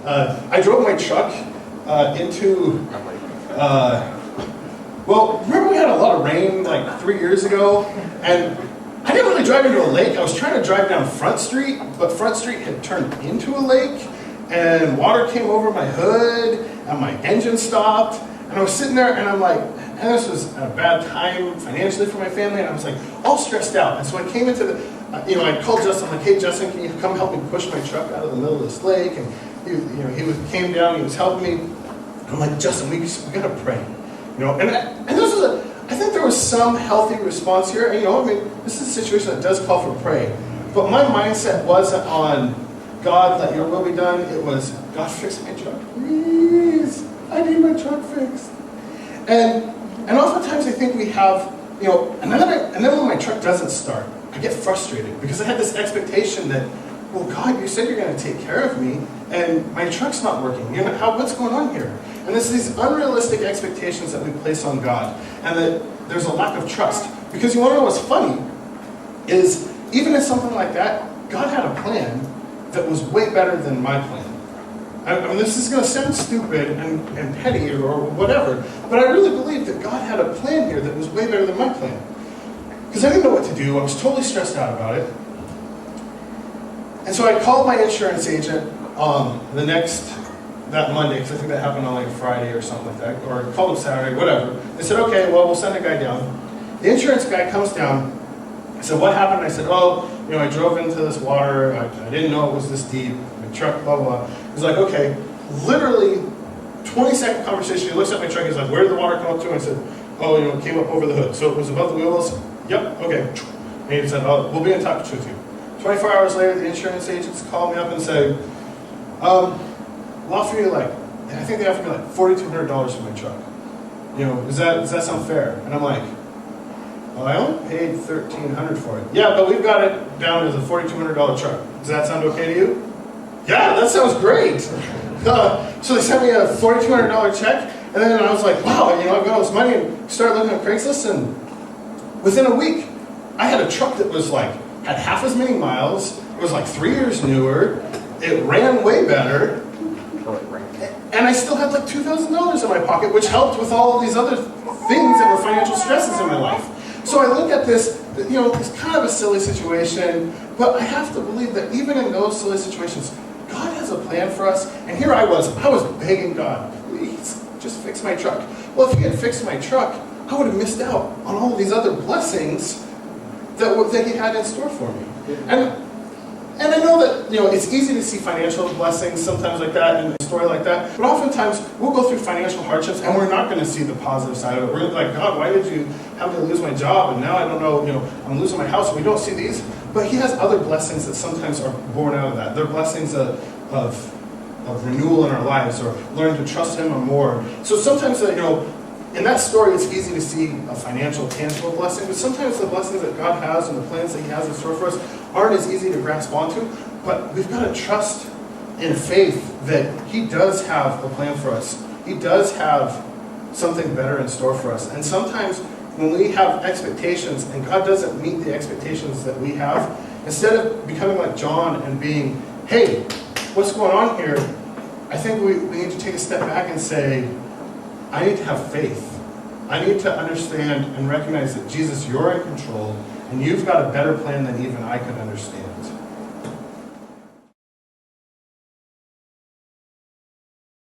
I drove my truck into, well, remember we had a lot of rain like 3 years ago, and I didn't really drive into a lake. I was trying to drive down Front Street, but Front Street had turned into a lake, and water came over my hood, and my engine stopped, and I was sitting there, and I'm like, and this was a bad time financially for my family, and I was like all stressed out. And so I came into the, I called Justin, I'm like, hey Justin, can you come help me push my truck out of the middle of this lake? And he came down, he was helping me. I'm like, Justin, we gotta pray, And this was I think there was some healthy response here. And, this is a situation that does call for prayer. But my mindset wasn't on God, let your will be done. It was, God, fix my truck, please. I need my truck fixed. And oftentimes I think we have, and then when my truck doesn't start, I get frustrated because I had this expectation that, well, God, you said you're going to take care of me, and my truck's not working. What's going on here? And there's these unrealistic expectations that we place on God, and that there's a lack of trust. Because you want to know what's funny is, even in something like that, God had a plan that was way better than my plan. I mean, this is going to sound stupid and petty or whatever, but I really believe that God had a plan here that was way better than my plan. Because I didn't know what to do. I was totally stressed out about it. And so I called my insurance agent that Monday, because I think that happened on like Friday or something like that, or called him Saturday, whatever. They said, okay, well, we'll send a guy down. The insurance guy comes down. I said, what happened? I said, I drove into this water. I didn't know it was this deep. My truck, blah, blah. He's like, okay. Literally, 20-second conversation. He looks at my truck. He's like, where did the water come up to? I said, it came up over the hood. So it was above the wheels? Yep, okay. And he said, we'll be in touch with you. 24 hours later, the insurance agents call me up and say, we'll offer you I think they offered me $4,200 for my truck. Does that sound fair? And I'm like, well, I only paid $1,300 for it. Yeah, but we've got it down as a $4,200 truck. Does that sound okay to you? Yeah, that sounds great. So they sent me a $4,200 check, and then I was like, wow, I've got all this money, and started looking at Craigslist, and within a week, I had a truck that was had half as many miles. It was 3 years newer. It ran way better. And I still had $2,000 in my pocket, which helped with all of these other things that were financial stresses in my life. So I look at this, it's kind of a silly situation, but I have to believe that even in those silly situations, God has a plan for us. And here I was begging God, please, just fix my truck. Well, if he had fixed my truck, I would have missed out on all of these other blessings that he had in store for me. And I know that, it's easy to see financial blessings sometimes like that in a story like that, but oftentimes we'll go through financial hardships and we're not going to see the positive side of it. We're like, God, why did you have me lose my job? And now I don't know, I'm losing my house. We don't see these. But he has other blessings that sometimes are born out of that. They're blessings of renewal in our lives, or learning to trust him more. So sometimes, in that story, it's easy to see a financial, tangible blessing, but sometimes the blessings that God has and the plans that he has in store for us aren't as easy to grasp onto, but we've got to trust in faith that he does have a plan for us. He does have something better in store for us. And sometimes when we have expectations and God doesn't meet the expectations that we have, instead of becoming like John and being, hey, what's going on here? I think we need to take a step back and say, I need to have faith. I need to understand and recognize that Jesus, you're in control, and you've got a better plan than even I could understand.